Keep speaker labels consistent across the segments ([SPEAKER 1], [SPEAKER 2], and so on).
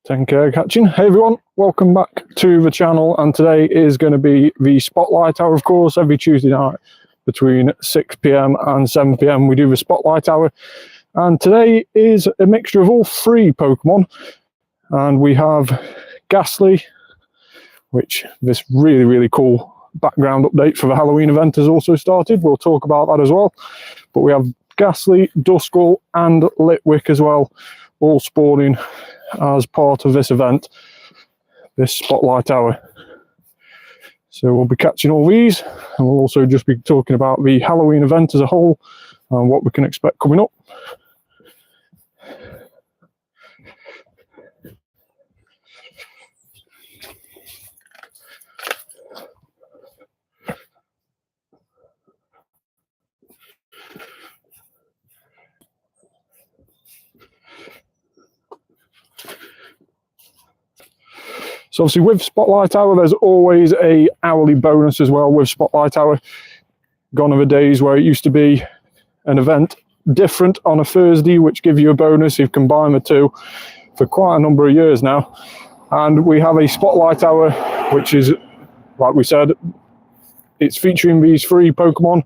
[SPEAKER 1] 10k catching. Hey everyone, welcome back to the channel, and today is going to be the Spotlight Hour. Of course, every Tuesday night between 6 p.m. and 7 p.m. we do the Spotlight Hour, and today is a mixture of all three Pokemon, and we have Gastly, which this really cool background update for the Halloween event has also started. We'll talk about that as well, but we have Gastly, Duskull and Litwick as well, all spawning as part of this event, this Spotlight Hour. So we'll be catching all these, and we'll also just be talking about the Halloween event as a whole and what we can expect coming up. So obviously with Spotlight Hour, there's always a hourly bonus as well with Spotlight Hour. Gone are the days where it used to be an event different on a Thursday, which give you a bonus. You've combined the two for quite a number of years now. And we have a Spotlight Hour, which is, like we said, it's featuring these three Pokemon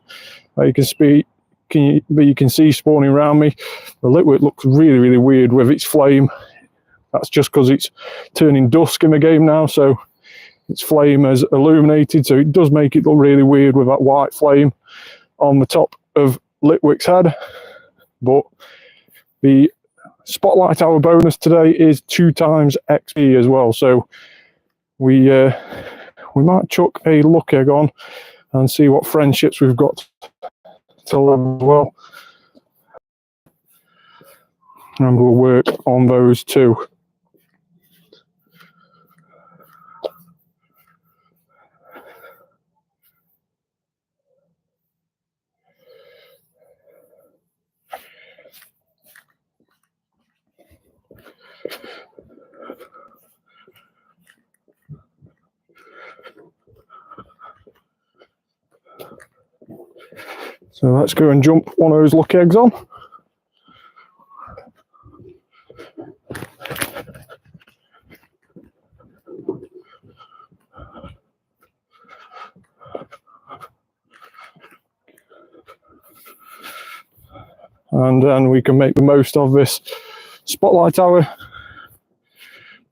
[SPEAKER 1] that you can see spawning around me. The Litwick looks really weird with its flame. That's just because it's turning dusk in the game now, so its flame has illuminated, so it does make it look really weird with that white flame on the top of Litwick's head. But the Spotlight Hour bonus today is 2 times XP as well, so we might chuck a luck egg on and see what friendships we've got to level as well, and we'll work on those too. So let's go and jump one of those luck eggs on. And then we can make the most of this Spotlight Hour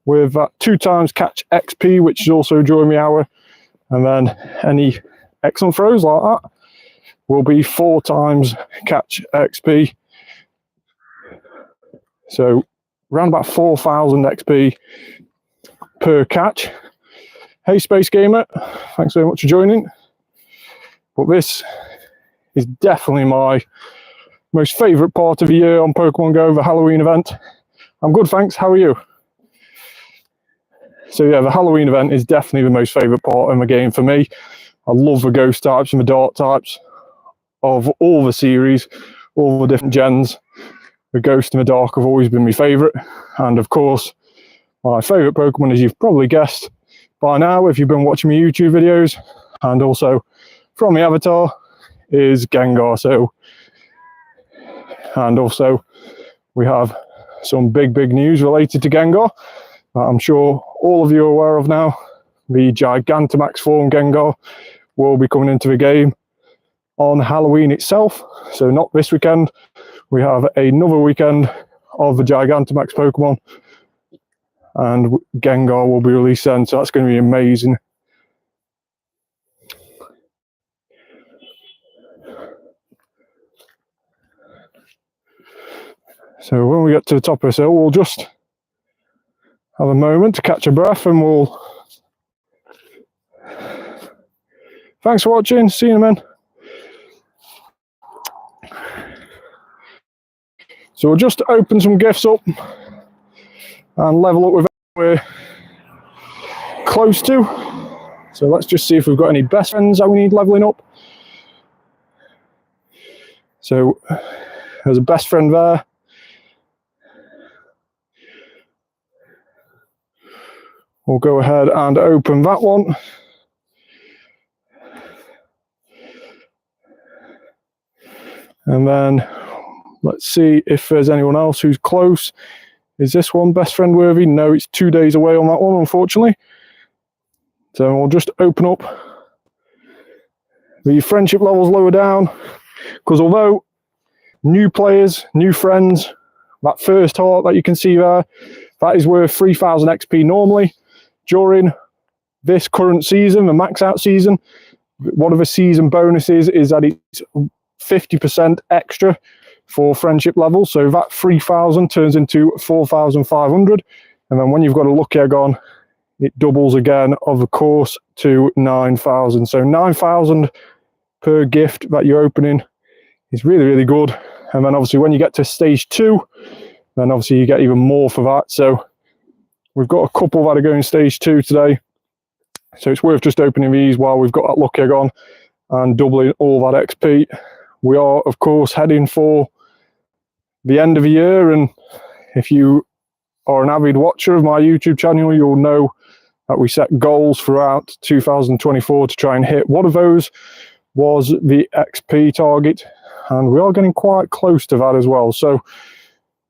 [SPEAKER 1] with that 2 times catch XP, which is also during the hour, and then any excellent throws like that will be 4 times catch XP. So around about 4,000 XP per catch. Hey Space Gamer, thanks very much for joining. But this is definitely my most favourite part of the year on Pokemon GO, the Halloween event. I'm good, thanks. How are you? So yeah, the Halloween event is definitely the most favourite part of the game for me. I love the ghost types and the dark types of all the series, all the different gens. The ghost and the dark have always been my favourite. And of course, my favourite Pokemon, as you've probably guessed by now if you've been watching my YouTube videos, and also from the avatar, is Gengar. So, and also we have some big news related to Gengar that I'm sure all of you are aware of now. The Gigantamax form Gengar will be coming into the game on Halloween itself. So not this weekend, we have another weekend of the Gigantamax Pokemon, and Gengar will be released then, so that's going to be amazing. So when we get to the top of this hill, we'll just have a moment to catch a breath, and we'll... Thanks for watching, see you in a minute. So we'll just open some gifts up and level up with what we're close to. So let's just see if we've got any best friends that we need leveling up. So there's a best friend there. We'll go ahead and open that one. And then let's see if there's anyone else who's close. Is this one best friend worthy? No, it's 2 days away on that one, unfortunately. So we'll just open up the friendship levels lower down, because although new players, new friends, that first heart that you can see there, that is worth 3,000 XP normally. During this current season, the max out season, one of the season bonuses is that it's 50% extra for friendship levels. So that 3,000 turns into 4,500. And then when you've got a lucky egg on, it doubles again, of course, to 9,000. So 9,000 per gift that you're opening is really, really good. And then obviously when you get to stage 2, then obviously you get even more for that. So we've got a couple that are going stage 2 today. So it's worth just opening these while we've got that lucky egg on and doubling all that XP. We are, of course, heading for the end of the year. And if you are an avid watcher of my YouTube channel, you'll know that we set goals throughout 2024 to try and hit. One of those was the XP target, and we are getting quite close to that as well. So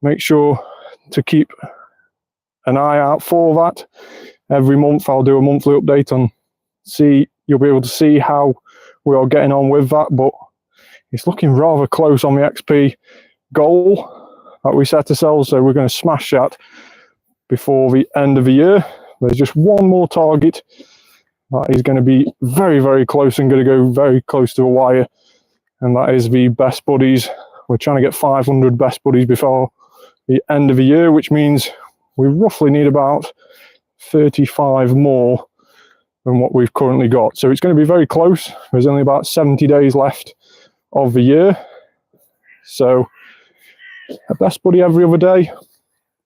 [SPEAKER 1] make sure to keep an eye out for that. Every month I'll do a monthly update on you'll be able to see how we are getting on with that, but it's looking rather close on the XP goal that we set ourselves, so we're going to smash that before the end of the year. There's just one more target that is going to be very, very close and going to go very close to a wire, and that is the best buddies. We're trying to get 500 best buddies before the end of the year, which means we roughly need about 35 more than what we've currently got. So it's going to be very close. There's only about 70 days left of the year. So a best buddy every other day.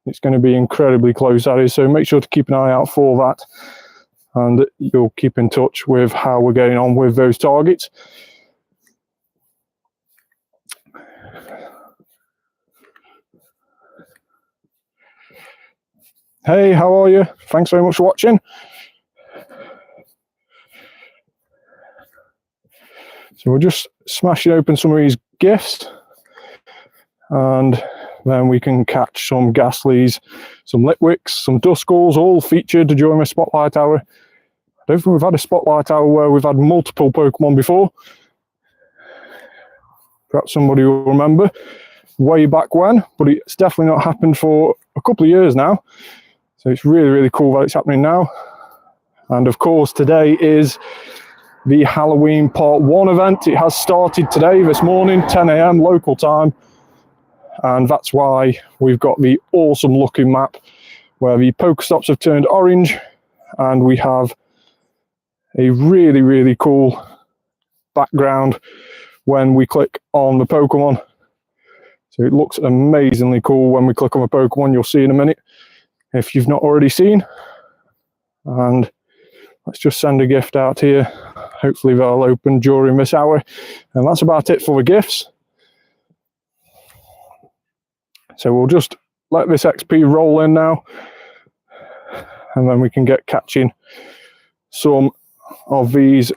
[SPEAKER 1] It's going to be incredibly close, that is. So make sure to keep an eye out for that, and you'll keep in touch with how we're getting on with those targets. Hey, how are you? Thanks very much for watching. So we're just smashing open some of these gifts, and then we can catch some Gastlys, some Litwicks, some Duskulls, all featured during the Spotlight Hour. I don't think we've had a Spotlight Hour where we've had multiple Pokemon before. Perhaps somebody will remember way back when, but it's definitely not happened for a couple of years now. So it's really, really cool that it's happening now. And of course, today is the Halloween Part 1 event. It has started today, this morning, 10 AM local time. And that's why we've got the awesome looking map where the Pokestops have turned orange, and we have a really, really cool background when we click on the Pokemon. So it looks amazingly cool when we click on the Pokemon. You'll see in a minute if you've not already seen. And let's just send a gift out here. Hopefully they'll open during this hour. And that's about it for the gifts. So we'll just let this XP roll in now, and then we can get catching some of these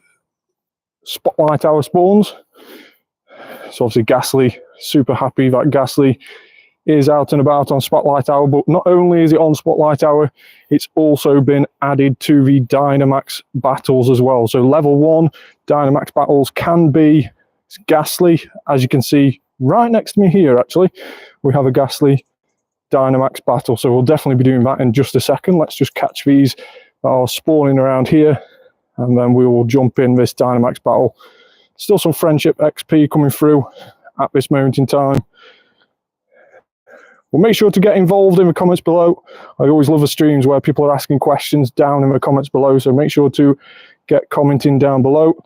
[SPEAKER 1] Spotlight Hour spawns. So obviously Gastly, super happy that Gastly is out and about on Spotlight Hour, but not only is it on Spotlight Hour, it's also been added to the Dynamax battles as well. So level 1 Dynamax battles can be Gastly, as you can see right next to me here. Actually, we have a Gastly Dynamax battle, so we'll definitely be doing that in just a second. Let's just catch these that are spawning around here, and then we will jump in this Dynamax battle. Still some friendship XP coming through at this moment in time. Well, make sure to get involved in the comments below. I always love the streams where people are asking questions down in the comments below, so make sure to get commenting down below.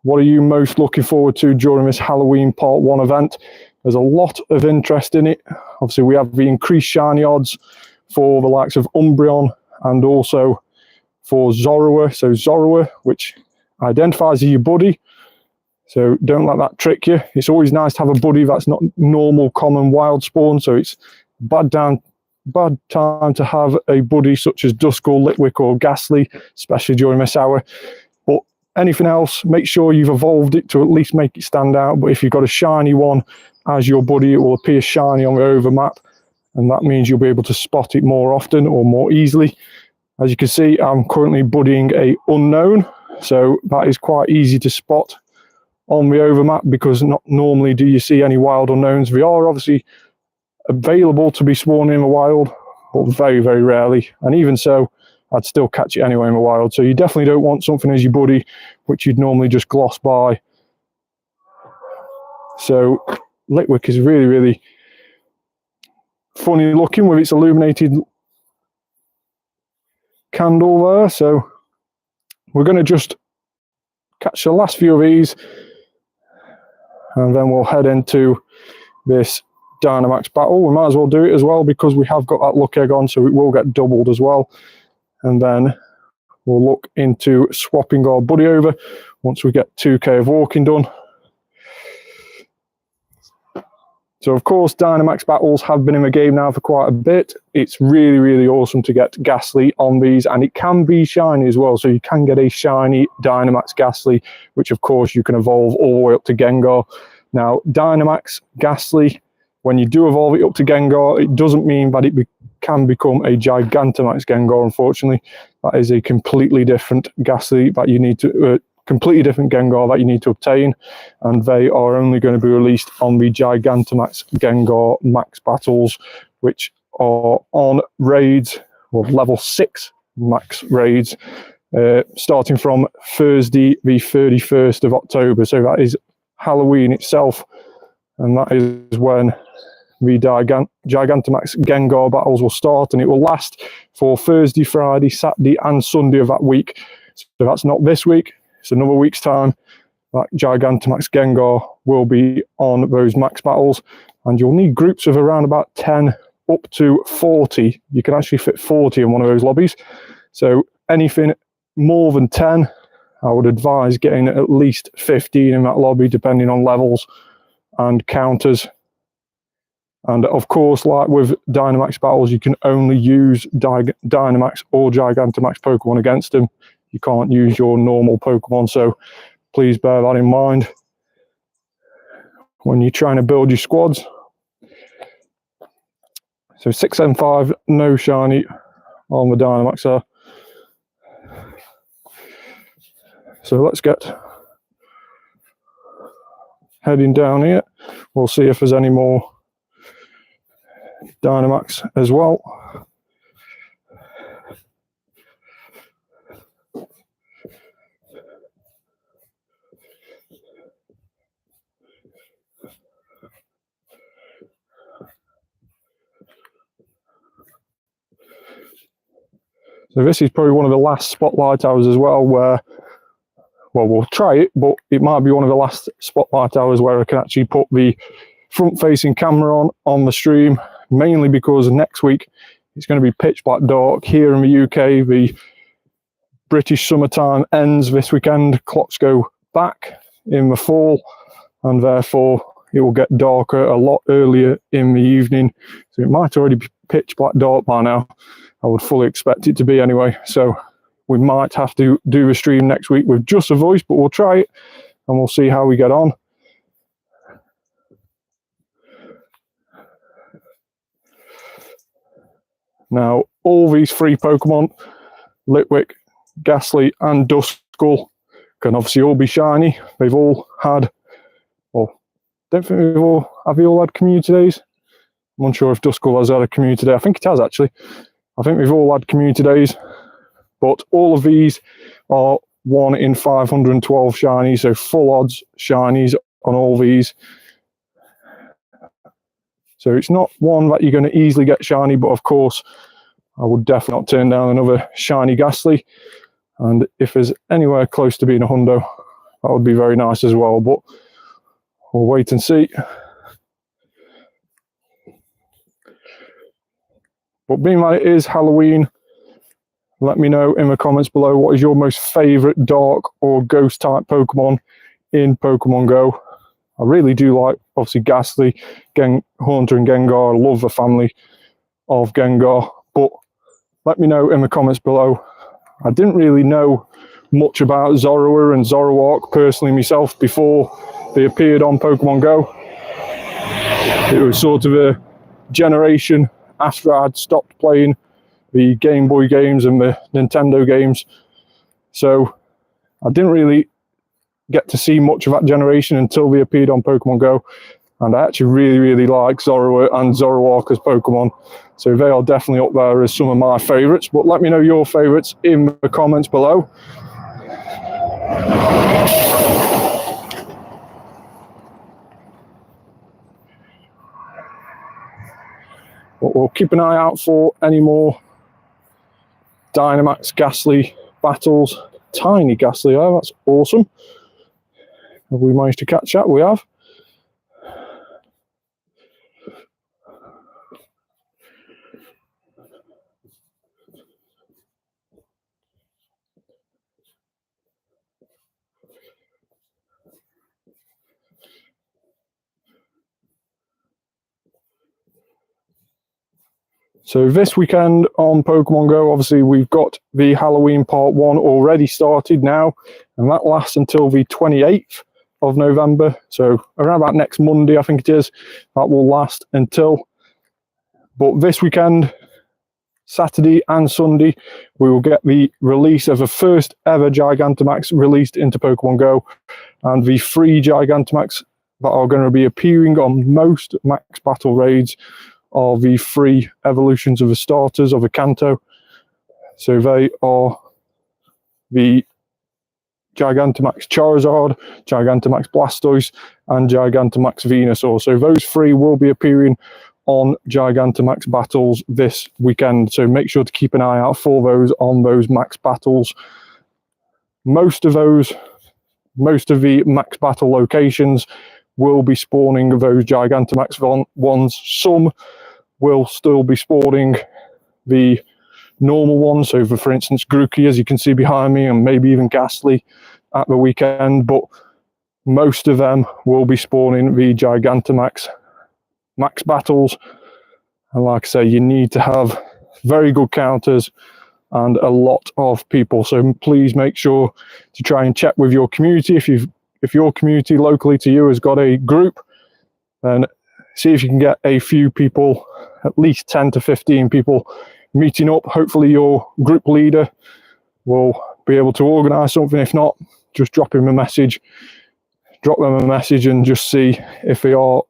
[SPEAKER 1] What are you most looking forward to during this Halloween Part 1 event? There's a lot of interest in it. Obviously, we have the increased shiny odds for the likes of Umbreon and also for Zorua. So Zorua, which identifies as your buddy. So don't let that trick you. It's always nice to have a buddy that's not normal, common, wild spawn. So it's bad time to have a buddy such as Duskull, Litwick or Gastly, especially during this hour. But anything else, make sure you've evolved it to at least make it stand out. But if you've got a shiny one as your buddy, it will appear shiny on the over map. and that means you'll be able to spot it more often or more easily. As you can see, I'm currently buddying a unknown, so that is quite easy to spot on the overmap, because not normally do you see any wild unknowns. They are obviously available to be spawned in the wild, but very, very rarely, and even so, I'd still catch it anyway in the wild. So you definitely don't want something as your buddy, which you'd normally just gloss by. So Litwick is really, really funny looking with its illuminated candle there. So we're going to just catch the last few of these, and then we'll head into this Dynamax battle. We might as well do it as well, because we have got that luck egg on, so it will get doubled as well. And then we'll look into swapping our buddy over once we get 2k of walking done. So of course, Dynamax battles have been in the game now for quite a bit. It's really, really awesome to get Gastly on these, and it can be shiny as well. So you can get a shiny Dynamax Gastly, which of course you can evolve all the way up to Gengar. Now, Dynamax Gastly, when you do evolve it up to Gengar, it doesn't mean that it can become a Gigantamax Gengar, unfortunately. That is a completely different Gastly that you need to... completely different Gengar that you need to obtain, and they are only going to be released on the Gigantamax Gengar max battles, which are on raids, or level 6 max raids, starting from Thursday the 31st of October. So that is Halloween itself, and that is when the Gigantamax Gengar battles will start, and it will last for Thursday, Friday, Saturday and Sunday of that week. So that's not this week. It's another week's time that Gigantamax Gengar will be on those max battles, and you'll need groups of around about 10 up to 40. You can actually fit 40 in one of those lobbies. So anything more than 10, I would advise getting at least 15 in that lobby, depending on levels and counters. And of course, like with Dynamax battles, you can only use Dynamax or Gigantamax Pokemon against them. You can't use your normal Pokemon, so please bear that in mind when you're trying to build your squads. So 6 and 5, no shiny on the Dynamax there. So let's get heading down here. We'll see if there's any more Dynamax as well. So this is probably one of the last spotlight hours as well, where, well, we'll try it, but it might be one of the last spotlight hours where I can actually put the front-facing camera on the stream, mainly because next week it's going to be pitch black dark here in the UK. The British summertime ends this weekend. Clocks go back in the fall, and therefore it will get darker a lot earlier in the evening. So it might already be pitch black dark by now. I would fully expect it to be anyway. So we might have to do a stream next week with just a voice, but we'll try it and we'll see how we get on. Now, all these three Pokemon, Litwick, Gastly and Duskull, can obviously all be shiny. They've all had, well, don't think have they all had community days? I'm unsure if Duskull has had a community day. I think it has actually. I think we've all had community days, but all of these are 1 in 512 shinies, so full odds shinies on all these. So it's not one that you're going to easily get shiny, but of course, I would definitely not turn down another shiny Gastly. And if there's anywhere close to being a hundo, that would be very nice as well, but we'll wait and see. But being that it is Halloween, let me know in the comments below what is your most favourite dark or ghost type Pokemon in Pokemon Go. I really do like, obviously, Gastly, Haunter and Gengar. I love the family of Gengar. But let me know in the comments below. I didn't really know much about Zorua and Zoroark personally myself before they appeared on Pokemon Go. It was sort of a generation after I'd stopped playing the Game Boy games and the Nintendo games. So I didn't really get to see much of that generation until they appeared on Pokemon Go. And I actually really like Zorua and Zoroark as Pokemon. So they are definitely up there as some of my favourites. But let me know your favourites in the comments below. But we'll keep an eye out for any more Dynamax Gastly battles. Tiny Gastly, oh, that's awesome. Have we managed to catch that? We have. So this weekend on Pokemon Go, obviously we've got the Halloween Part 1 already started now, and that lasts until the 28th of November. So around about next Monday, I think it is, that will last until. But this weekend, Saturday and Sunday, we will get the release of the first ever Gigantamax released into Pokemon Go, and the 3 Gigantamax that are going to be appearing on most Max Battle raids are the 3 evolutions of the starters of the Kanto. So they are the Gigantamax Charizard, Gigantamax Blastoise, and Gigantamax Venusaur. So those 3 will be appearing on Gigantamax battles this weekend. So make sure to keep an eye out for those on those Max battles. Most of the Max Battle locations will be spawning those Gigantamax ones. Some will still be spawning the normal ones. So for instance, Grookey, as you can see behind me, and maybe even Gastly at the weekend. But most of them will be spawning the Gigantamax Max battles. And like I say, you need to have very good counters and a lot of people. So please make sure to try and check with your community. If your community locally to you has got a group, then see if you can get a few people, at least 10 to 15 people meeting up. Hopefully your group leader will be able to organise something. If not, just drop them a message and just see if they are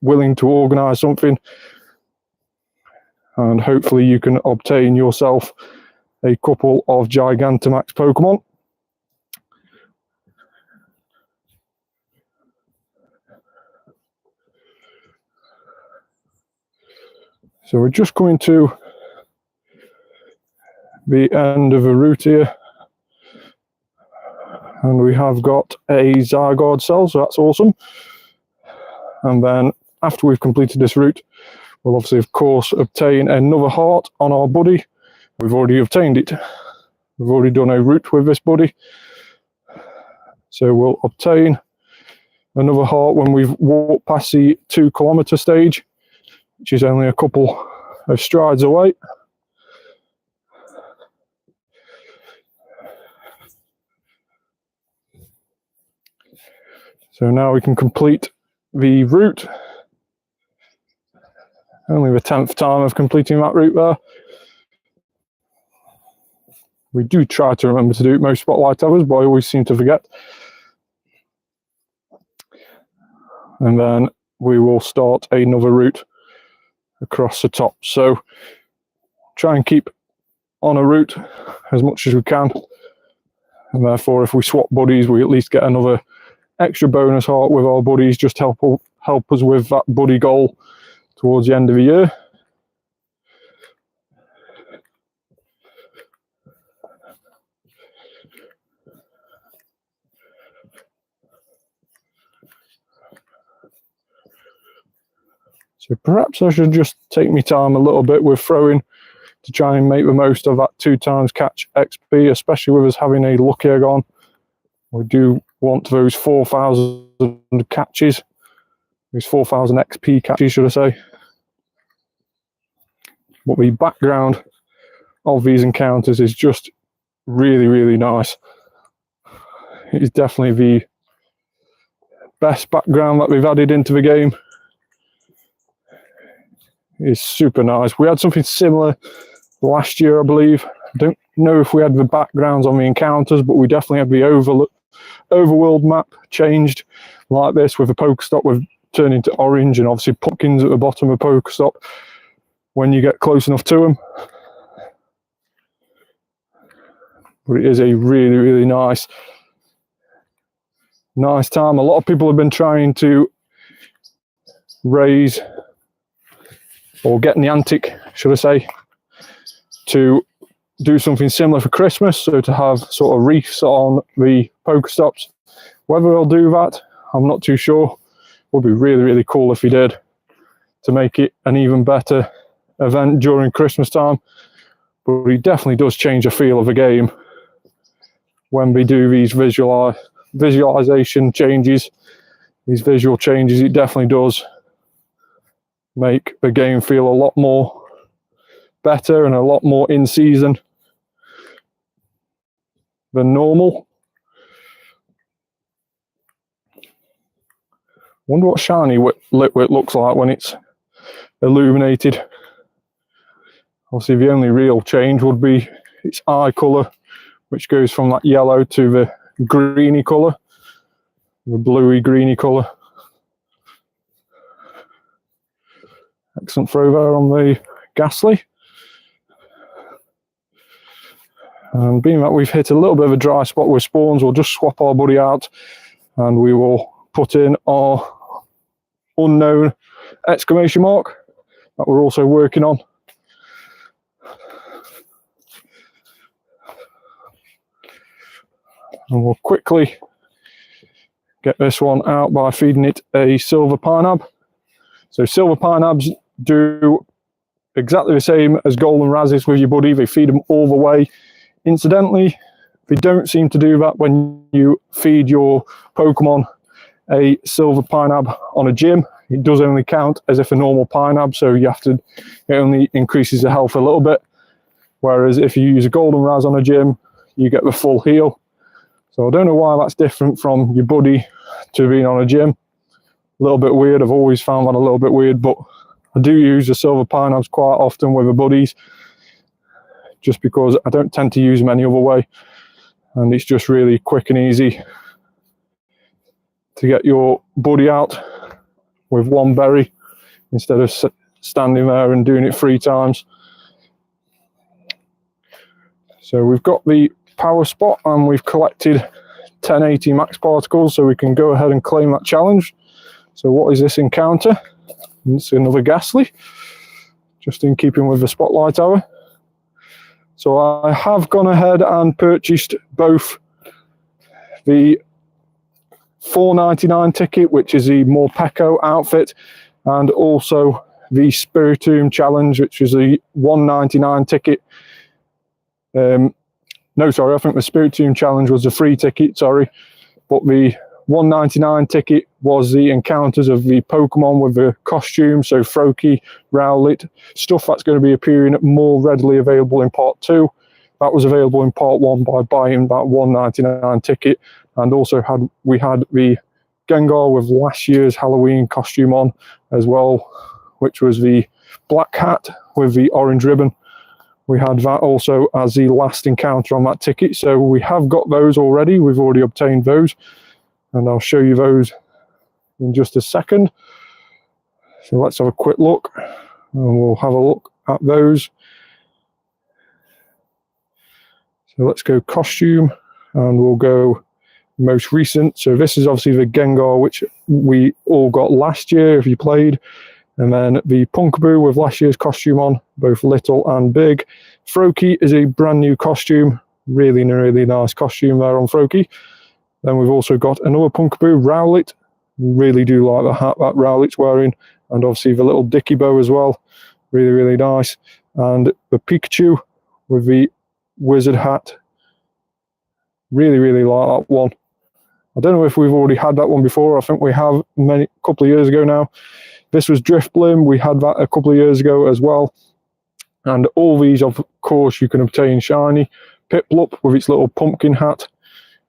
[SPEAKER 1] willing to organise something. And hopefully you can obtain yourself a couple of Gigantamax Pokemon. So we're just coming to the end of the route here, and we have got a Zygarde cell, so that's awesome. And then after we've completed this route, we'll obviously of course obtain another heart on our buddy. We've already obtained it. We've already done a route with this buddy, so we'll obtain another heart when we've walked past the 2 kilometer stage, which is only a couple of strides away. So now we can complete the route. Only the 10th time of completing that route there. We do try to remember to do it most spotlight hours, but I always seem to forget. And then we will start another route across the top. So try and keep on a route as much as we can, and therefore if we swap buddies, we at least get another extra bonus heart with our buddies, just help us with that buddy goal towards the end of the year. So perhaps I should just take my time a little bit with throwing to try and make the most of that 2 times catch XP, especially with us having a lucky egg on. We do want those 4,000 catches, those 4,000 XP catches, should I say. But the background of these encounters is just really nice. It is definitely the best background that we've added into the game. is super nice. We had something similar last year, I believe. I don't know if we had the backgrounds on the encounters, but we definitely had the overworld map changed like this, with a Pokestop with turning to orange, and obviously pumpkins at the bottom of Pokestop when you get close enough to them. But it is a really, really nice time. A lot of people have been trying to raise, or get Niantic, should I say, to do something similar for Christmas, so to have sort of wreaths on the Pokestops. Whether they'll do that, I'm not too sure. Would be really, really cool if he did, to make it an even better event during Christmas time. But he definitely does change the feel of the game when we do these visualization changes, these visual changes. It definitely does make the game feel a lot more better and a lot more in season than normal. Wonder what shiny Litwick looks like when it's illuminated. Obviously, the only real change would be its eye colour, which goes from that yellow to the greeny colour, the bluey greeny colour. Excellent throw there on the Gastly. And being that we've hit a little bit of a dry spot with spawns, we'll just swap our buddy out and we will put in our unknown exclamation mark that we're also working on. And we'll quickly get this one out by feeding it a silver Pinab. So silver Pinabs do exactly the same as golden Razzes with your buddy. They feed them all the way. Incidentally, they don't seem to do that when you feed your Pokemon a silver Pinab on a gym. It does only count as if a normal Pinab, so you have to, it only increases the health a little bit. Whereas if you use a golden Razz on a gym, you get the full heal. So I don't know why that's different from your buddy to being on a gym. A little bit weird. I've always found that a little bit weird, but I do use the silver Pinabs quite often with the buddies, just because I don't tend to use them any other way, and it's just really quick and easy to get your buddy out with one berry instead of standing there and doing it 3 times. So we've got the power spot and we've collected 1080 max particles, so we can go ahead and claim that challenge. So what is this encounter? It's another Gastly, just in keeping with the spotlight hour. So I have gone ahead and purchased both the $4.99 ticket, which is the Morpeko outfit, and also the Spiritomb challenge, which is the $1.99 ticket. No, sorry, I think the Spiritomb challenge was a free ticket, sorry. But the $1.99 ticket was the encounters of the Pokemon with the costume, so Froakie, Rowlet, stuff that's going to be appearing more readily available in Part 2. That was available in Part 1 by buying that $1.99 ticket. And also we had the Gengar with last year's Halloween costume on as well, which was the black hat with the orange ribbon. We had that also as the last encounter on that ticket. So we have got those already. We've already obtained those. And I'll show you those in just a second. So let's have a quick look. And we'll have a look at those. So let's go costume. And we'll go most recent. So this is obviously the Gengar, which we all got last year if you played. And then the Punkaboo with last year's costume on, both little and big. Froakie is a brand new costume. Really, really nice costume there on Froakie. Then we've also got another Punkaboo, Rowlet. Really do like the hat that Rowlet's wearing. And obviously the little Dicky bow as well. Really, really nice. And the Pikachu with the wizard hat. Really, really like that one. I don't know if we've already had that one before. I think we have a couple of years ago now. This was Drifblim. We had that a couple of years ago as well. And all these, of course, you can obtain shiny. Piplup with its little pumpkin hat.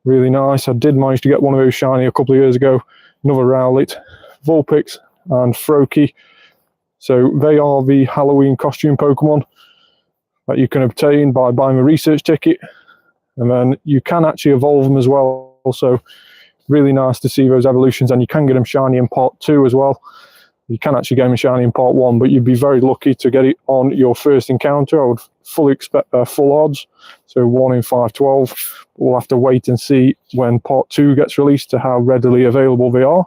[SPEAKER 1] Really nice. I did manage to get one of those shiny a couple of years ago. Another Rowlet, Vulpix, and Froakie. So they are the Halloween costume Pokemon that you can obtain by buying a research ticket. And then you can actually evolve them as well. So really nice to see those evolutions, and you can get them shiny in part 2 as well. You can actually get them shiny in part 1, but you'd be very lucky to get it on your first encounter. I would fully expect full odds, so 1 in 512. We'll have to wait and see when part 2 gets released to how readily available they are.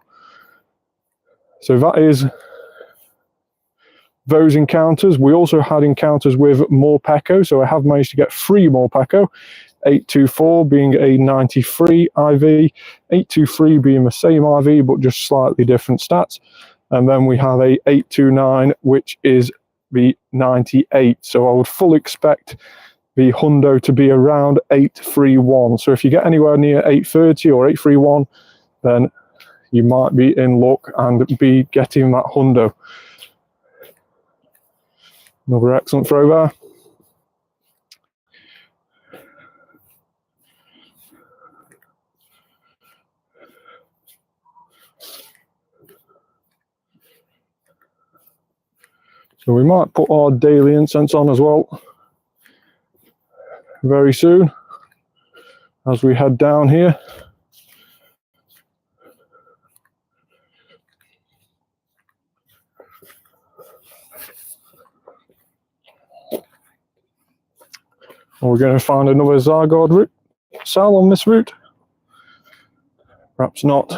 [SPEAKER 1] So that is those encounters. We also had encounters with Morpeko, so I have managed to get 3 Morpeko. 824 being a 93 IV, 823 being the same IV but just slightly different stats, and then we have a 829 which is the 98. So I would fully expect the hundo to be around 831. So if you get anywhere near 830 or 831, then you might be in luck and be getting that hundo. Another excellent throw there. So we might put our daily incense on as well very soon as we head down here. We're going to find another Zygarde route, cell on this route. Perhaps not.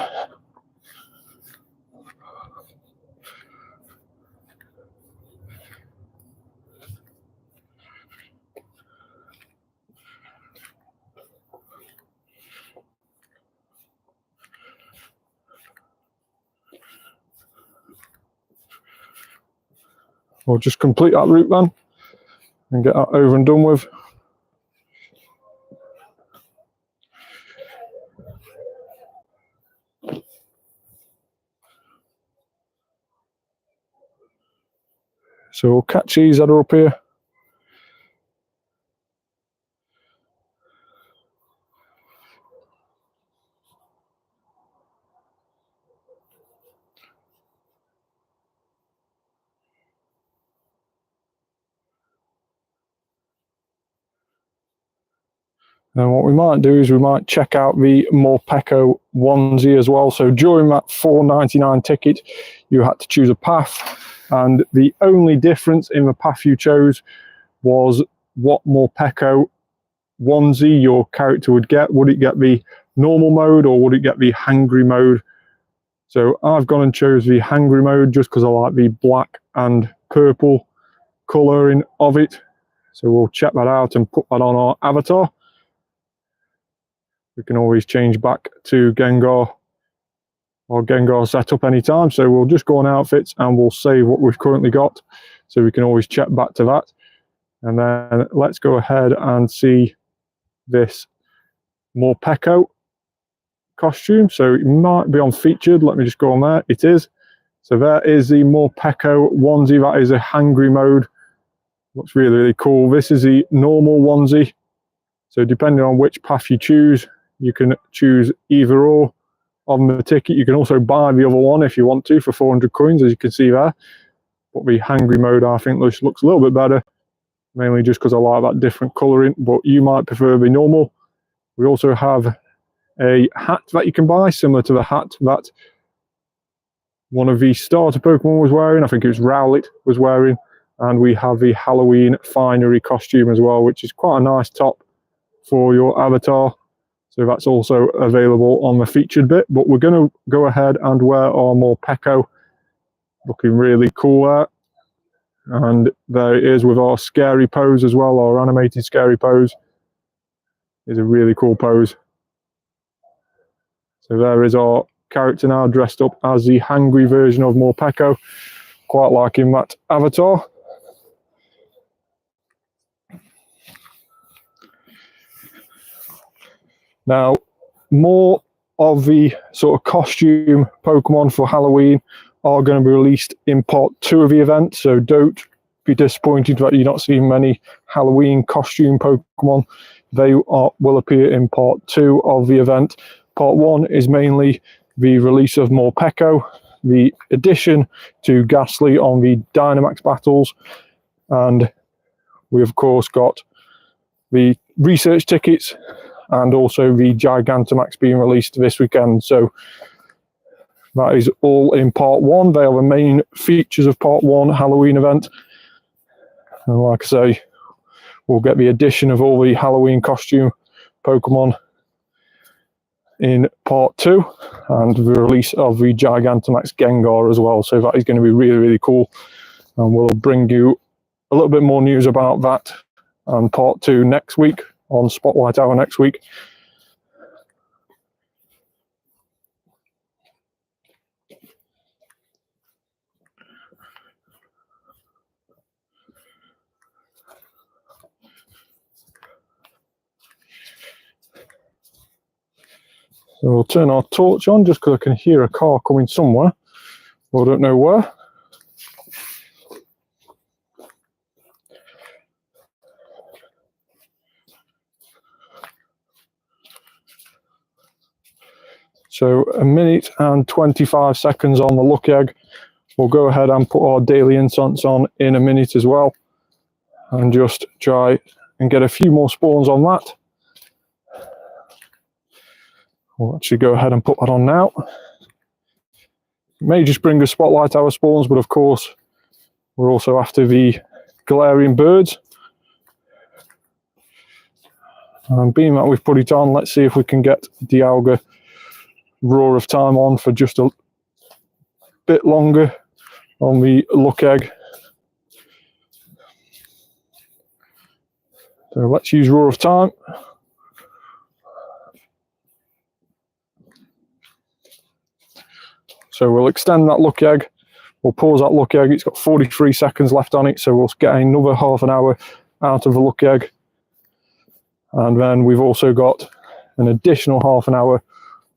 [SPEAKER 1] We'll just complete that route then and get that over and done with. So we'll catch these that are up here. And what we might do is we might check out the Morpeko onesie as well. So during that $4.99 ticket, you had to choose a path. And the only difference in the path you chose was what Morpeko onesie your character would get. Would it get the normal mode or would it get the hangry mode? So I've gone and chose the hangry mode just because I like the black and purple colouring of it. So we'll check that out and put that on our avatar. We can always change back to Gengar or Gengar setup anytime. So we'll just go on outfits and we'll save what we've currently got. So we can always check back to that. And then let's go ahead and see this Morpeko costume. So it might be on featured. Let me just go on there. It is. So there is the Morpeko onesie. That is a hangry mode. Looks really, really cool. This is the normal onesie. So depending on which path you choose, you can choose either or on the ticket. You can also buy the other one if you want to for 400 coins, as you can see there. But the hangry mode, I think, looks a little bit better, mainly just because I like that different colouring, but you might prefer the normal. We also have a hat that you can buy, similar to the hat that one of the starter Pokemon was wearing. I think it was Rowlet was wearing. And we have the Halloween finery costume as well, which is quite a nice top for your avatar. So that's also available on the featured bit. But we're going to go ahead and wear our Morpeko. Looking really cool there. And there it is with our scary pose as well, our animated scary pose. Is a really cool pose. So there is our character now dressed up as the hangry version of Morpeko. Quite liking that avatar. Now, more of the sort of costume Pokemon for Halloween are going to be released in part 2 of the event, so don't be disappointed that you're not seeing many Halloween costume Pokemon. They will appear in part 2 of the event. Part 1 is mainly the release of Morpeko, the addition to Gastly on the Dynamax battles, and we of course got the research tickets and also the Gigantamax being released this weekend. So that is all in part one. They are the main features of part one Halloween event. And like I say, we'll get the addition of all the Halloween costume Pokemon in part two, and the release of the Gigantamax Gengar as well. So that is going to be really, really cool. And we'll bring you a little bit more news about that and part two next week on Spotlight Hour next week. So we'll turn our torch on just because I can hear a car coming somewhere. But I don't know where. So 1 minute and 25 seconds on the lucky egg. We'll go ahead and put our daily incense on in a minute as well. And just try and get a few more spawns on that. We'll actually go ahead and put that on now. May just bring the Spotlight Hour spawns, but of course we're also after the glaring birds. And being that we've put it on, let's see if we can get Dialga Roar of Time on for just a bit longer on the luck egg. So let's use Roar of Time. So we'll extend that luck egg. We'll pause that luck egg. It's got 43 seconds left on it, so we'll get another half an hour out of the luck egg. And then we've also got an additional half an hour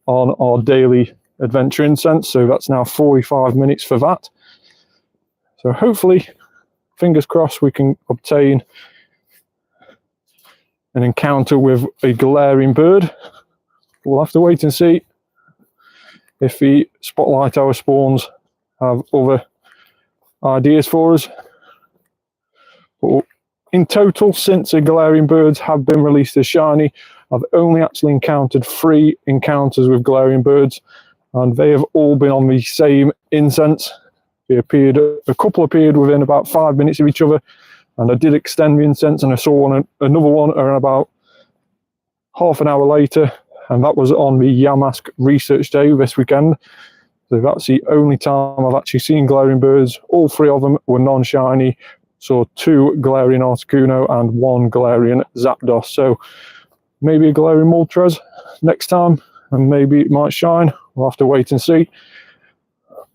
[SPEAKER 1] on our daily adventure incense. So that's now 45 minutes for that. So hopefully, fingers crossed, we can obtain an encounter with a glaring bird. We'll have to wait and see if the Spotlight Hour spawns have other ideas for us. But in total, since the glaring birds have been released as shiny, I've only actually encountered 3 encounters with glaring birds, and they have all been on the same incense. They appeared, a couple appeared within about 5 minutes of each other, and I did extend the incense and I saw another one around about half an hour later, and that was on the Yamask research day this weekend. So that's the only time I've actually seen glaring birds. All 3 of them were non-shiny. Saw 2 glaring Articuno and 1 glaring Zapdos. So maybe a glaring Moltres next time, and maybe it might shine. We'll have to wait and see.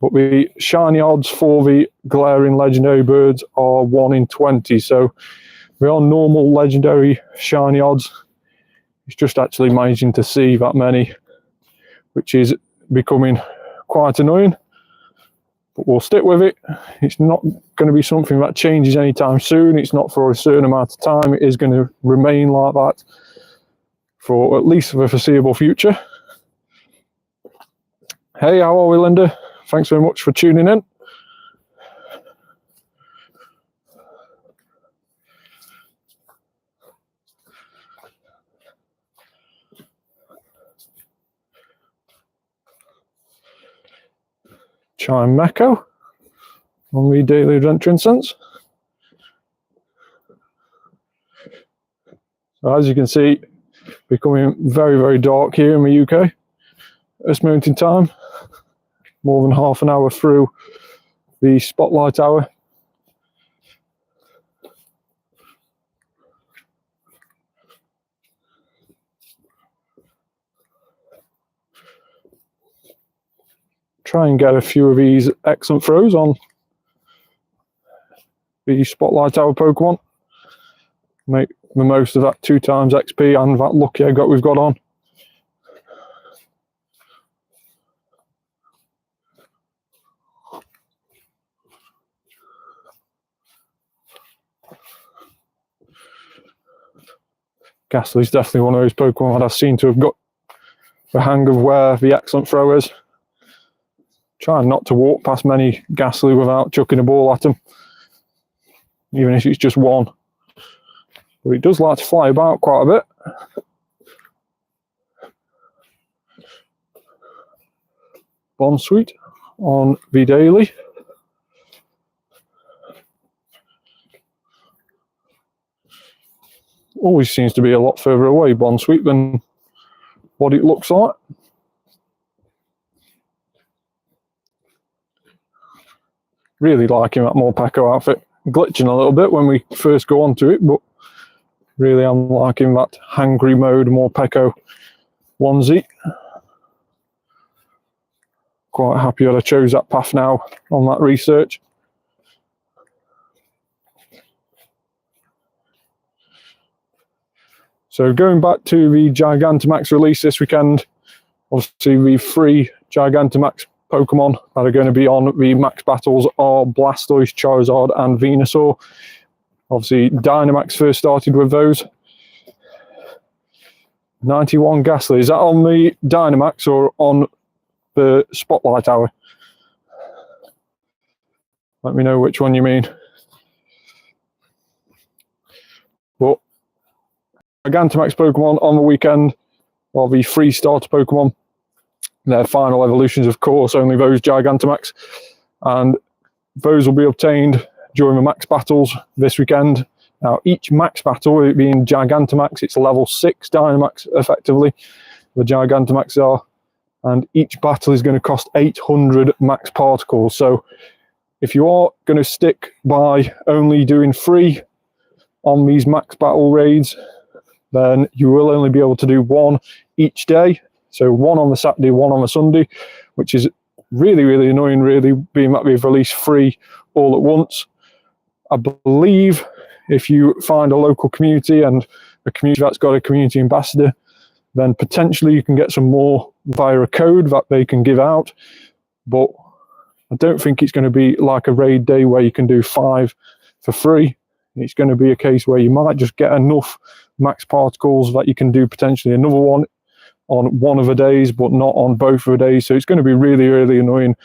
[SPEAKER 1] But the shiny odds for the glaring legendary birds are 1 in 20. So we are normal legendary shiny odds. It's just actually managing to see that many, which is becoming quite annoying. But we'll stick with it. It's not going to be something that changes anytime soon. It's not for a certain amount of time. It is going to remain like that for at least the foreseeable future. Hey, how are we, Linda? Thanks very much for tuning in. Chime Mecco on the daily adventure incense. So as you can see, becoming very, very dark here in the UK. At this moment in time, more than half an hour through the Spotlight Hour. Try and get a few of these excellent throws on the Spotlight Hour Pokemon. Make the most of that 2 times XP and that lucky egg that we've got on. Gastly's definitely one of those Pokemon that I seem to have got the hang of where the excellent throw is. trying not to walk past many Gastly without chucking a ball at them, even if it's just one. But it does like to fly about quite a bit. Bonsweet on the daily. Always seems to be a lot further away, Bonsweet, than what it looks like. Really liking that Morpeko outfit. Glitching a little bit when we first go onto it, but really I'm liking that hangry mode Morpeko onesie. Quite happy that I chose that path now on that research. So going back to the Gigantamax release this weekend, obviously the 3 Gigantamax Pokemon that are going to be on the Max Battles are Blastoise, Charizard and Venusaur. Obviously Dynamax first started with those. 91 Gastly, is that on the Dynamax or on the Spotlight Hour? Let me know which one you mean. But Gigantamax Pokemon on the weekend are the 3 starter Pokemon. Their final evolutions, of course, only those Gigantamax. And those will be obtained during the Max Battles this weekend. Now, each Max Battle, it being Gigantamax, it's level 6 Dynamax, effectively. The Gigantamax are. And each battle is going to cost 800 Max Particles. So, if you are going to stick by only doing 3 on these Max Battle raids, then you will only be able to do 1 each day. So 1 on the Saturday, 1 on the Sunday, which is really, really annoying, really, being that we've released 3 all at once. I believe if you find a local community and a community that's got a community ambassador, then potentially you can get some more via a code that they can give out. But I don't think it's going to be like a raid day where you can do 5 for free. It's going to be a case where you might just get enough Max Particles that you can do potentially another one on one of the days, but not on both of the days. So it's going to be really, really annoying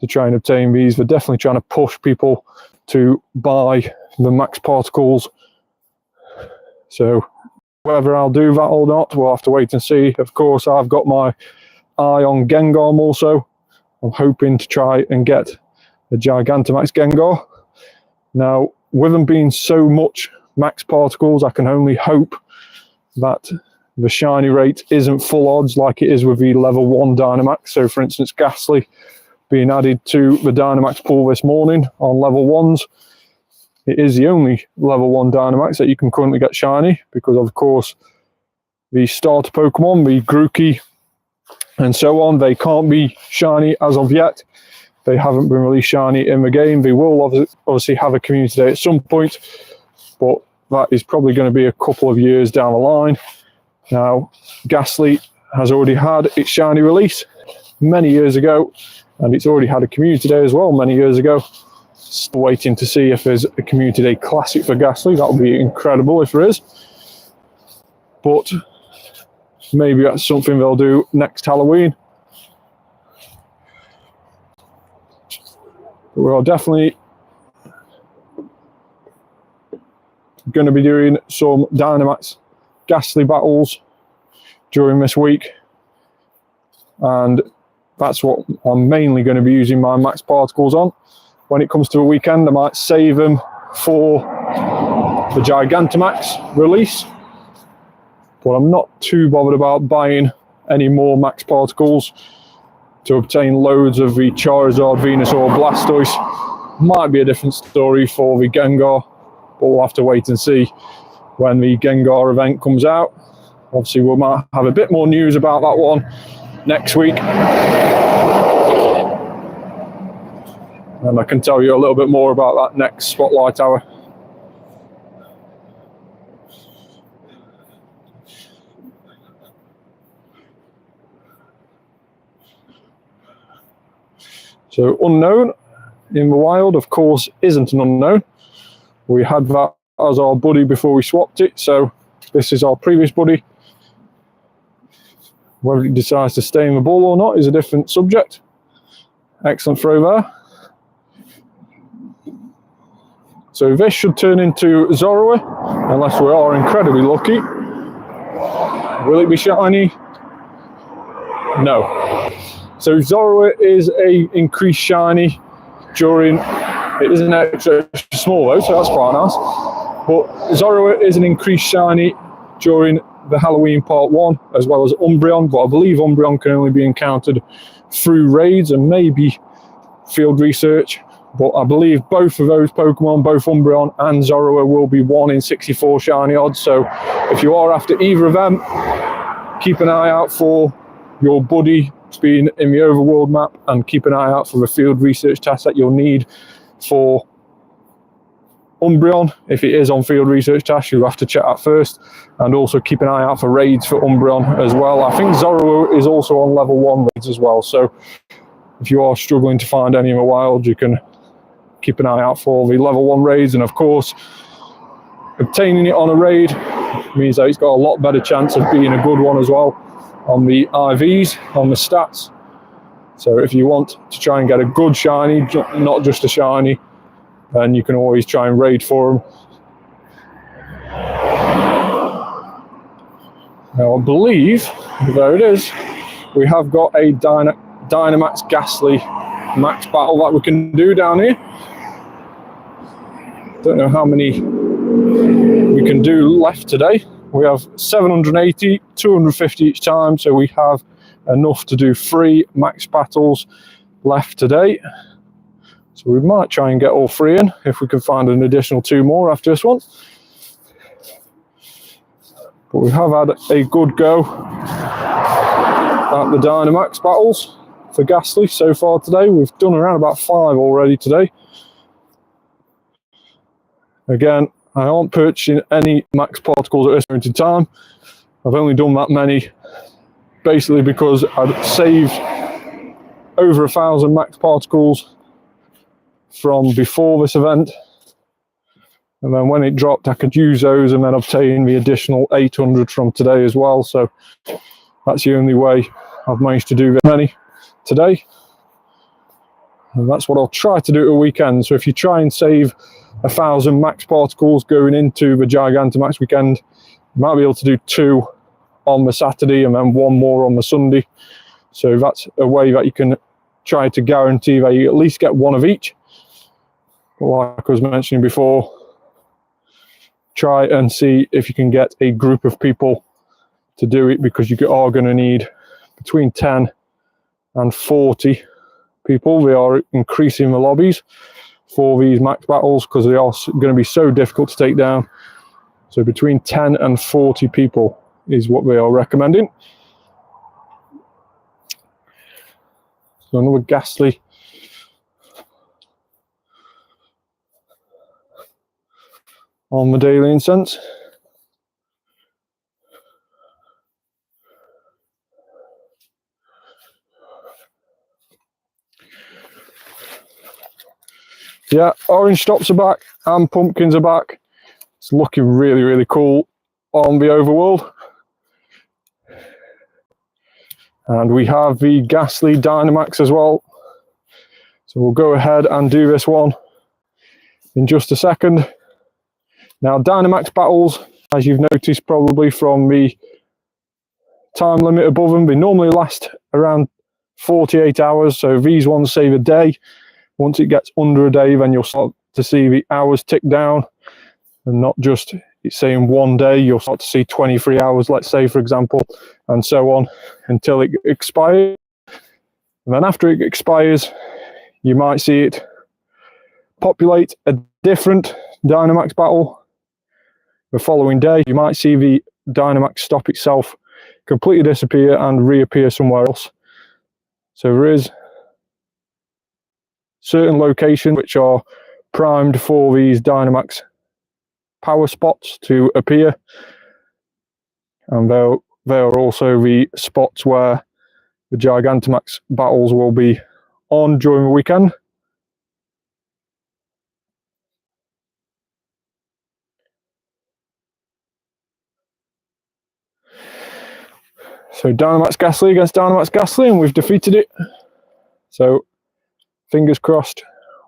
[SPEAKER 1] to try and obtain these. They're definitely trying to push people to buy the Max Particles. So whether I'll do that or not, we'll have to wait and see. Of course, I've got my eye on Gengar also. I'm hoping to try and get the Gigantamax Gengar. Now, with them being so much Max Particles, I can only hope that the shiny rate isn't full odds like it is with the level 1 Dynamax. So, for instance, Gastly being added to the Dynamax pool this morning on level 1s. It is the only level 1 Dynamax that you can currently get shiny because, of course, the starter Pokemon, the Grookey and so on, they can't be shiny as of yet. They haven't been released shiny in the game. They will obviously have a community day at some point, but that is probably going to be a couple of years down the line. Now, Gastly has already had its shiny release many years ago, and it's already had a community day as well many years ago. Still waiting to see if there's a community day classic for Gastly. That would be incredible if there is. But maybe that's something they'll do next Halloween. But we're definitely going to be doing some Dynamax Gastly battles during this week, and that's what I'm mainly going to be using my Max Particles on. When it comes to a weekend, I might save them for the Gigantamax release, but I'm not too bothered about buying any more Max Particles to obtain loads of the Charizard, Venusaur, Blastoise. Might be a different story for the Gengar, but we'll have to wait and see when the Gengar event comes out. Obviously, we might have a bit more news about that one next week. And I can tell you a little bit more about that next Spotlight Hour. So, unknown in the wild, of course, isn't an unknown. We had that as our buddy before we swapped it, so this is our previous buddy. Whether it decides to stay in the ball or not is a different subject. Excellent throw there. So this should turn into Zorua, unless we are incredibly lucky. Will it be shiny? No. So Zorua is a increased shiny during, it is an extra small though, so that's quite nice. But Zorua is an increased shiny during the Halloween Part 1, as well as Umbreon, but I believe Umbreon can only be encountered through raids and maybe field research. But I believe both of those Pokemon, both Umbreon and Zorua, will be 1 in 64 shiny odds. So if you are after either of them, keep an eye out for your buddy being in the overworld map, and keep an eye out for the field research test that you'll need for Umbreon. If it is on field research test, you'll have to check that first, and also keep an eye out for raids for Umbreon as well. I think Zorua is also on level 1 raids as well, so if you are struggling to find any in the wild, you can keep an eye out for the level 1 raids. And of course, obtaining it on a raid means that it's got a lot better chance of being a good one as well on the IVs, on the stats. So if you want to try and get a good shiny, not just a shiny, then you can always try and raid for them. Now I believe, there it is, we have got a Dynamax Gastly max battle that we can do down here. Don't know how many we can do left today. We have 780, 250 each time, so we have enough to do 3 max battles left today. So we might try and get all 3 in if we can find an additional 2 more after this one. But we have had a good go at the Dynamax battles for Gastly so far today. We've done around about 5 already today. Again, I aren't purchasing any max particles at this point in time. I've only done that many basically because I'd saved over 1,000 max particles from before this event, and then when it dropped I could use those and then obtain the additional 800 from today as well. So that's the only way I've managed to do this many today, and that's what I'll try to do at a weekend. So if you try and save 1,000 max particles going into the Gigantamax weekend, you might be able to do 2 on the Saturday and then 1 more on the Sunday. So that's a way that you can try to guarantee that you at least get 1 of each. But like I was mentioning before, try and see if you can get a group of people to do it, because you are going to need between 10 and 40 people. They are increasing the lobbies for these max battles because they are going to be so difficult to take down. So between 10 and 40 people is what they are recommending. So another Gastly on the daily incense. Yeah, orange stops are back and pumpkins are back. It's looking really, really cool on the overworld. And we have the Gastly Dynamax as well. So we'll go ahead and do this one in just a second. Now, Dynamax battles, as you've noticed probably from the time limit above them, they normally last around 48 hours. So these ones save a day. Once it gets under a day, then you'll start to see the hours tick down, and not just it's saying 1 day, you'll start to see 23 hours, let's say, for example, and so on until it expires. And then after it expires, you might see it populate a different Dynamax battle the following day. You might see the Dynamax stop itself completely disappear and reappear somewhere else. So there is certain locations which are primed for these Dynamax power spots to appear, and there are also the spots where the Gigantamax battles will be on during the weekend. So Dynamax Gastly against Dynamax Gastly, and we've defeated it. So fingers crossed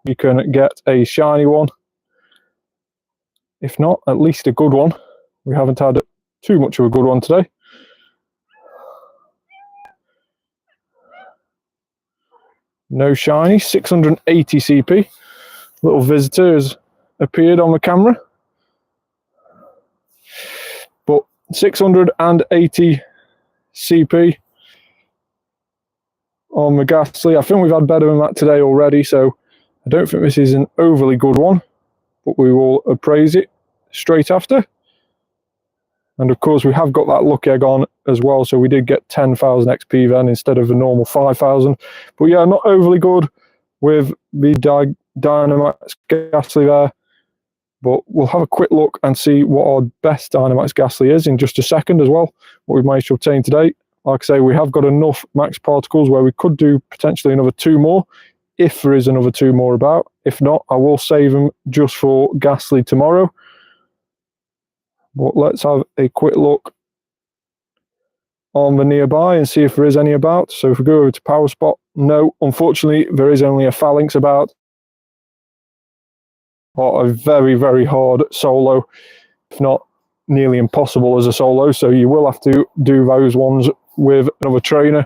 [SPEAKER 1] we can get a shiny one. If not, at least a good one. We haven't had too much of a good one today. No shiny, 680 CP. Little visitors appeared on the camera. But 680 CP on the Gastly. I think we've had better than that today already, so I don't think this is an overly good one, but we will appraise it straight after. And of course we have got that lucky egg on as well, so we did get 10,000 XP then instead of the normal 5,000. But yeah, not overly good with the Dynamax Gastly there. But we'll have a quick look and see what our best Dynamax Gastly is in just a second as well, what we've managed to obtain today. Like I say, we have got enough max particles where we could do potentially another 2 more, if there is another 2 more about. If not, I will save them just for Gastly tomorrow. But let's have a quick look on the nearby and see if there is any about. So if we go over to Power Spot, no, unfortunately there is only a Phalanx about. Or a very, very hard solo, if not nearly impossible as a solo, so you will have to do those ones with another trainer.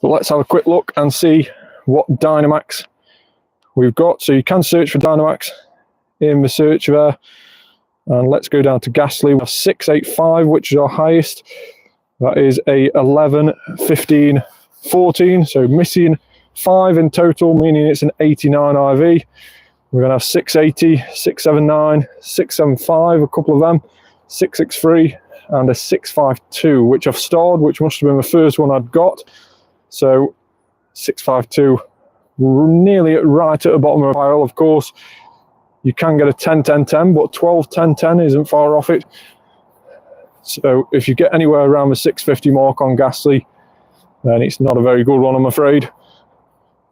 [SPEAKER 1] But let's have a quick look and see what Dynamax we've got. So you can search for Dynamax in the search there. And let's go down to Gastly. We have 685, which is our highest. That is a 11, 15, 14. So missing 5 in total, meaning it's an 89 IV. We're going to have 680, 679, 675, a couple of them, 663, and a 652, which I've starred, which must have been the first one I'd got. So 652, nearly right at the bottom of the pile. Of course, you can get a 10, 10, 10, but 12, 10, 10 isn't far off it. So if you get anywhere around the 650 mark on Gastly, then it's not a very good one, I'm afraid.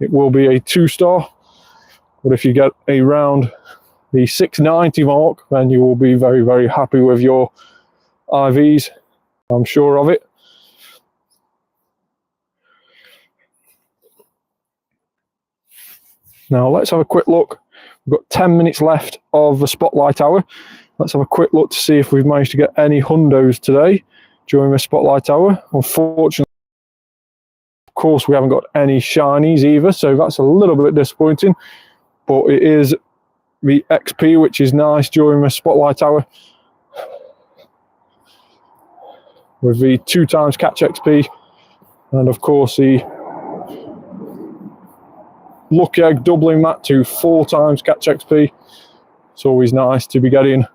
[SPEAKER 1] It will be a 2-star. But if you get around the 690 mark, then you will be very, very happy with your IVs. I'm sure of it. Now let's have a quick look. We've got 10 minutes left of the Spotlight Hour. Let's have a quick look to see if we've managed to get any hundos today during the Spotlight Hour. Unfortunately, of course, we haven't got any shinies either, so that's a little bit disappointing. But it is the XP, which is nice during the Spotlight Hour. With the 2 times catch XP. And of course the lucky egg doubling that to 4 times catch XP. It's always nice to be getting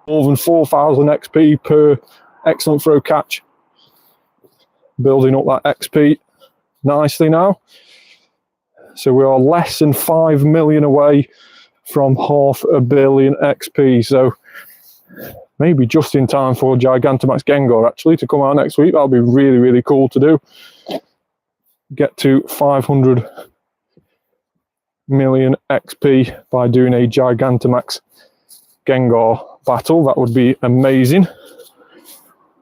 [SPEAKER 1] more than 4,000 XP per excellent throw catch. Building up that XP nicely now. So we are less than 5 million away from 500 million XP. So maybe just in time for Gigantamax Gengar actually to come out next week. That'll be really, really cool to do. Get to 500 million XP by doing a Gigantamax Gengar battle. That would be amazing.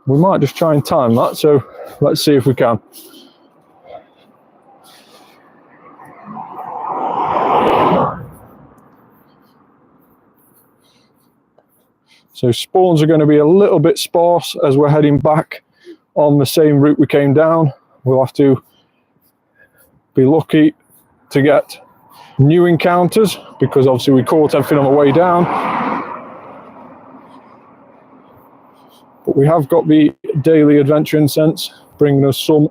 [SPEAKER 1] We might just try and time that, so let's see if we can. So spawns are going to be a little bit sparse as we're heading back on the same route we came down. We'll have to be lucky to get new encounters because obviously we caught everything on the way down. But we have got the daily adventure incense bringing us some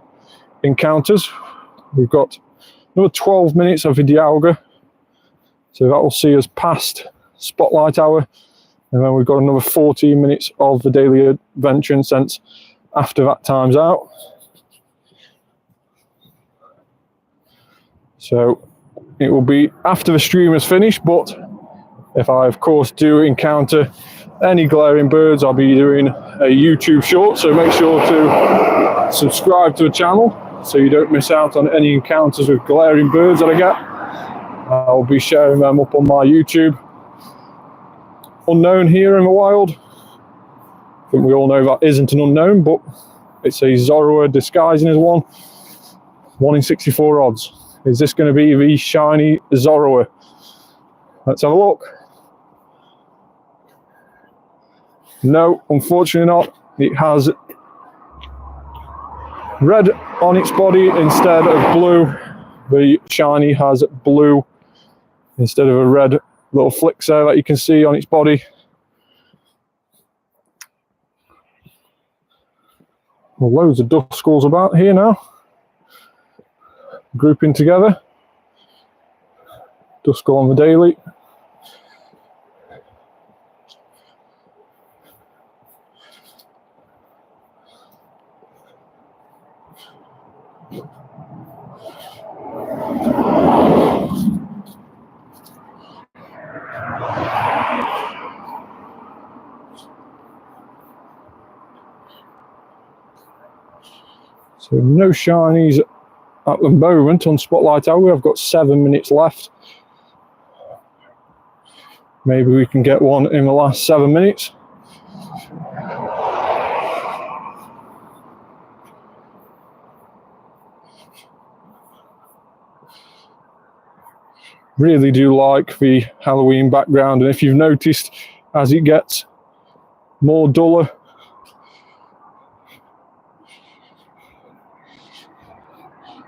[SPEAKER 1] encounters. We've got another 12 minutes of the Dialga, so that will see us past Spotlight Hour. And then we've got another 14 minutes of the daily adventure incense after that time's out. So it will be after the stream is finished, but if I of course do encounter any glaring birds, I'll be doing a YouTube short, so make sure to subscribe to the channel so you don't miss out on any encounters with glaring birds that I get. I'll be sharing them up on my YouTube. Unknown here in the wild. I think we all know that isn't an unknown, but It's a Zorua disguising as one. 1 in 64 odds. Is this going to be the shiny Zorua? Let's have a look. No, unfortunately not. It has red on its body instead of blue. The shiny has blue instead of a red little flicks there that you can see on its body. Well, loads of Duskulls about here now, grouping together. Duskull on the daily. So no shinies at the moment on Spotlight Hour. I've got 7 minutes left. Maybe we can get one in the last 7 minutes. Really do like the Halloween background, and if you've noticed, as it gets more duller,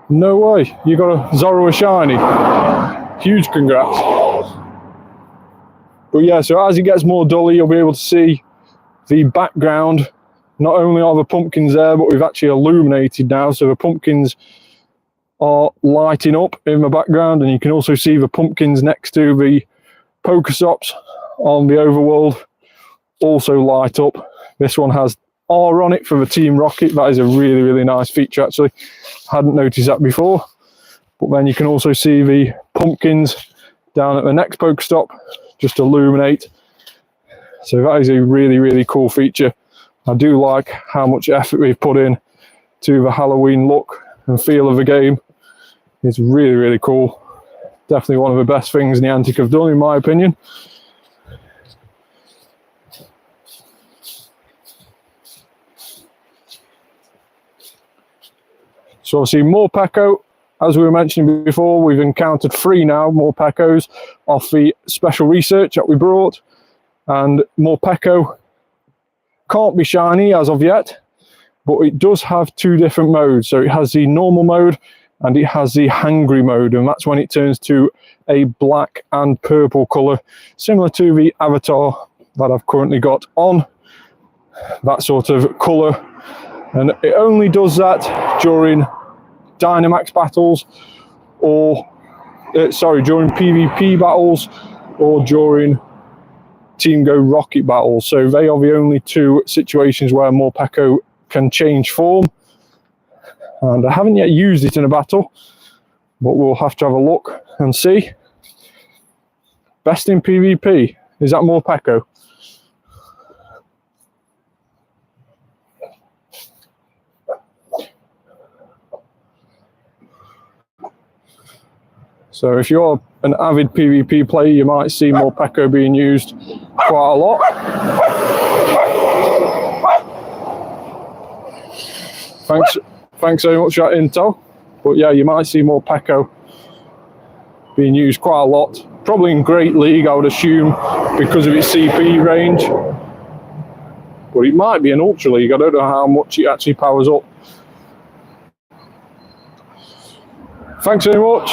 [SPEAKER 1] no way, you got a Zorua shiny. Huge congrats. But yeah, so as it gets more duller, you'll be able to see the background. Not only are the pumpkins there, but we've actually illuminated now, so the pumpkins are lighting up in the background, and you can also see the pumpkins next to the Pokestops on the overworld also light up. This one has R on it for the Team Rocket. That is a really, really nice feature, actually. Hadn't noticed that before. But then you can also see the pumpkins down at the next Pokestop just illuminate. So that is a really, really cool feature. I do like how much effort we've put in to the Halloween look and feel of the game. It's really, really cool. Definitely one of the best things Niantic have done, in my opinion. So obviously Morpeko, as we were mentioning before, we've encountered 3 now, Morpekos, off the special research that we brought. And Morpeko can't be shiny as of yet, but it does have 2 different modes. So it has the normal mode and it has the hangry mode, and that's when it turns to a black and purple colour, similar to the avatar that I've currently got on, that sort of colour. And it only does that during Dynamax battles, or during PvP battles, or during Team Go Rocket battles. So they are the only 2 situations where Morpeko can change form. And I haven't yet used it in a battle, but we'll have to have a look and see. Best in PvP, is that Morpeko? So if you're an avid PvP player, you might see Morpeko being used quite a lot. Thanks so much for that intel. But yeah, you might see Morpeko being used quite a lot. Probably in Great League, I would assume, because of its CP range. But it might be in Ultra League. I don't know how much it actually powers up. Thanks so much,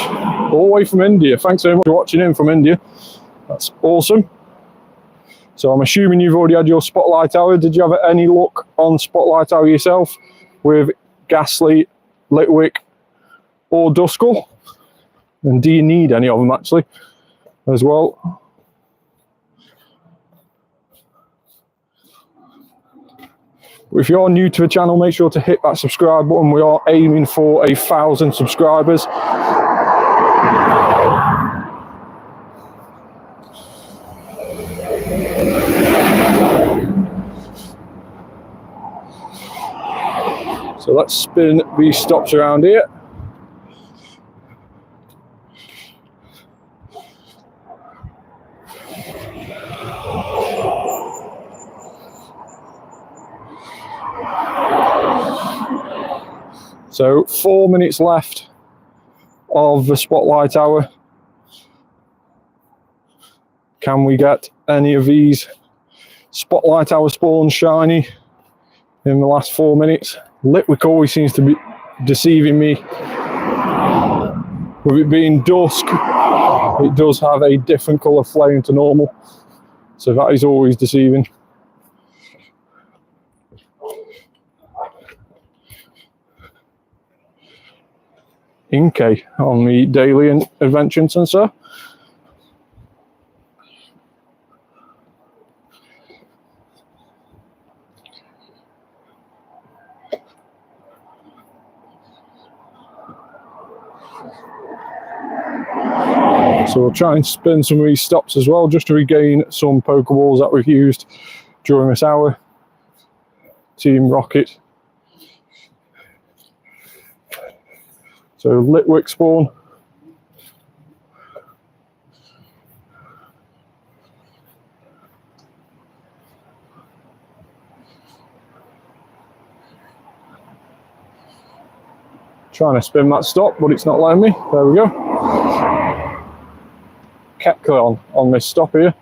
[SPEAKER 1] all the way from India. Thanks so much for watching in from India. That's awesome. So I'm assuming you've already had your Spotlight Hour. Did you have any luck on Spotlight Hour yourself with Gastly, Litwick, or Duskull? And do you need any of them actually as well? If you're new to the channel, make sure to hit that subscribe button. We are aiming for 1,000 subscribers. So let's spin these stops around here. So 4 minutes left of the spotlight hour. Can we get any of these spotlight hour spawns shiny in the last 4 minutes? Litwick always seems to be deceiving me. With it being dusk, it does have a different colour flame to normal, so that is always deceiving. Inkay on the daily adventure sensor. So we'll try and spin some of these stops as well, just to regain some Pokeballs that we've used during this hour. Team Rocket. So Litwick spawn. Trying to spin that stop, but it's not letting me. There we go. Kecleon on this stop here.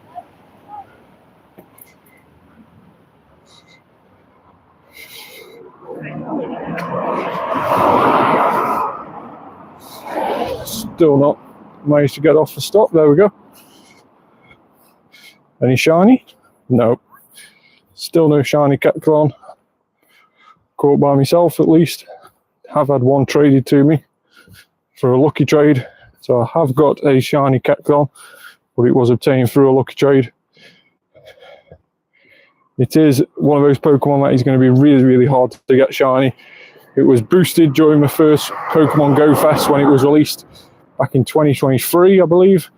[SPEAKER 1] Still not managed to get off the stop. There we go. Any shiny? No. Still no shiny Kecleon. Caught by myself at least. Have had one traded to me for a lucky trade. So I have got a shiny Kecleon, but it was obtained through a lucky trade. It is one of those Pokemon that is going to be really, really hard to get shiny. It was boosted during the first Pokemon GO Fest when it was released back in 2023, I believe.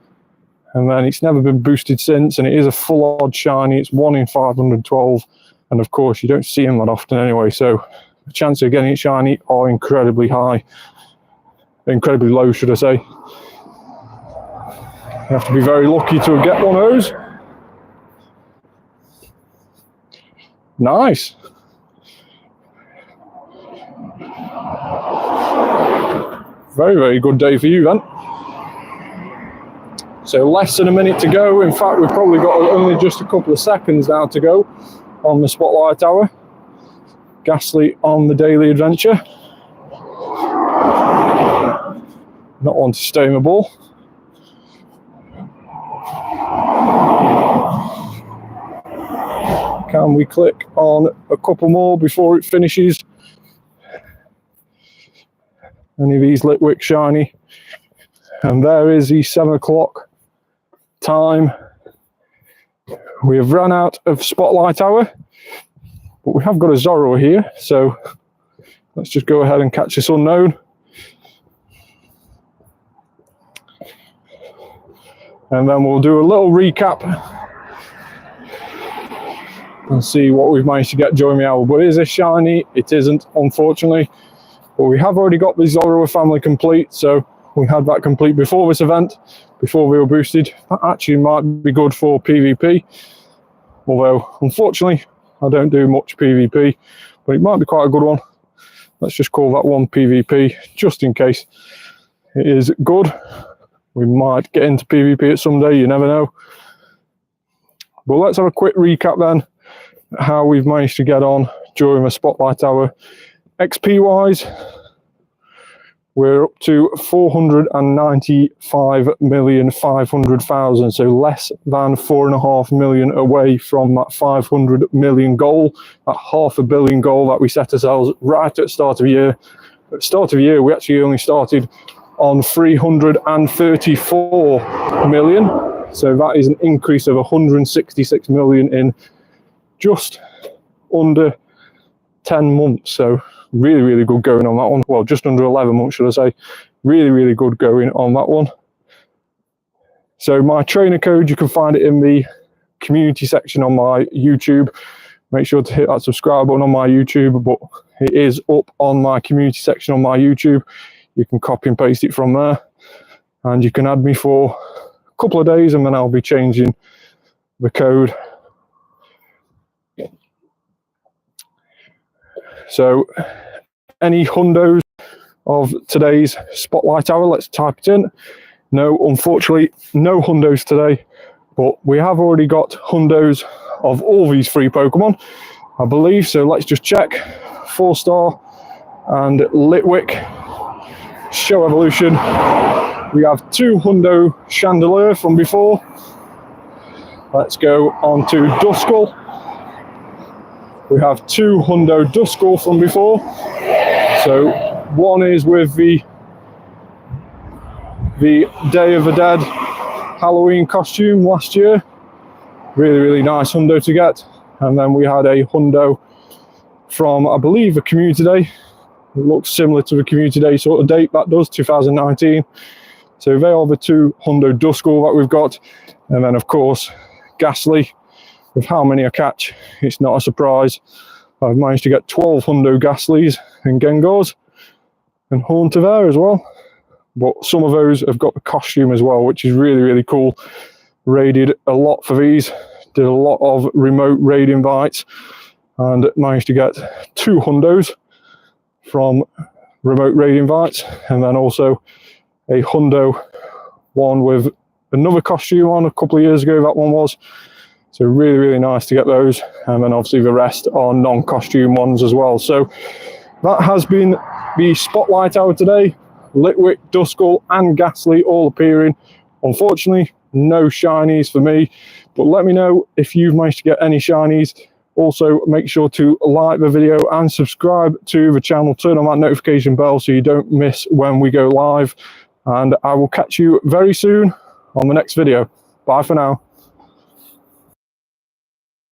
[SPEAKER 1] And then it's never been boosted since, and it is a full odd shiny. It's 1 in 512. And of course, you don't see them that often anyway, so the chances of getting it shiny are incredibly high. Incredibly low, should I say. You have to be very lucky to get one of those. Nice. Very, very good day for you then. So less than a minute to go. In fact, we've probably got only just a couple of seconds now to go on the spotlight hour. Gastly on the daily adventure. Not one to stay in the ball. Can we click on a couple more before it finishes? Any of these Litwick shiny? And there is the 7 o'clock time. We have run out of spotlight hour, but we have got a Zorro here, so let's just go ahead and catch this unknown. And then we'll do a little recap and see what we've managed to get during the hour. But is this shiny? It isn't, unfortunately. But we have already got the Zorro family complete, so we had that complete before this event, before we were boosted. That actually might be good for PvP. Although, unfortunately, I don't do much PvP, but it might be quite a good one. Let's just call that one PvP, just in case it is good. We might get into PvP at some day, you never know. But let's have a quick recap then, how we've managed to get on during the spotlight hour. XP wise, we're up to 495,500,000, so less than 4.5 million away from that 500 million goal, that $500 million goal that we set ourselves right at the start of the year. At the start of the year, we actually only started on 334 million, so that is an increase of 166 million in just under 10 months. So really, really good going on that one. Well, just under 11 months, should I say. Really, really good going on that one. So my trainer code, you can find it in the community section on my YouTube. Make sure to hit that subscribe button on my YouTube, but it is up on my community section on my YouTube. You can copy and paste it from there, and you can add me for a couple of days, and then I'll be changing the code. So any hundos of today's Spotlight Hour. Let's type it in. No, unfortunately, no hundos today, but we have already got hundos of all these free Pokemon, I believe. So let's just check. 4-star and Litwick Show Evolution. We have 2 hundo Chandelier from before. Let's go on to Duskull. We have 2 hundo Duskull from before. So one is with the Day of the Dead Halloween costume last year. Really, really nice hundo to get. And then we had a hundo from, I believe, a Community Day. It looks similar to the Community Day sort of date, that does, 2019. So they are the 2 hundo Duskull that we've got. And then, of course, Gastly. With how many I catch, it's not a surprise. I've managed to get 12 hundo Gastlys and Gengars and Haunter there as well. But some of those have got the costume as well, which is really, really cool. Raided a lot for these, did a lot of remote raid invites, and managed to get 2 hundos from remote raid invites, and then also a hundo one with another costume on a couple of years ago, that one was. So really, really nice to get those. And then obviously the rest are non-costume ones as well. So that has been the Spotlight Hour today. Litwick, Duskull and Gastly all appearing. Unfortunately, no shinies for me, but let me know if you've managed to get any shinies. Also, make sure to like the video and subscribe to the channel. Turn on that notification bell so you don't miss when we go live. And I will catch you very soon on the next video. Bye for now.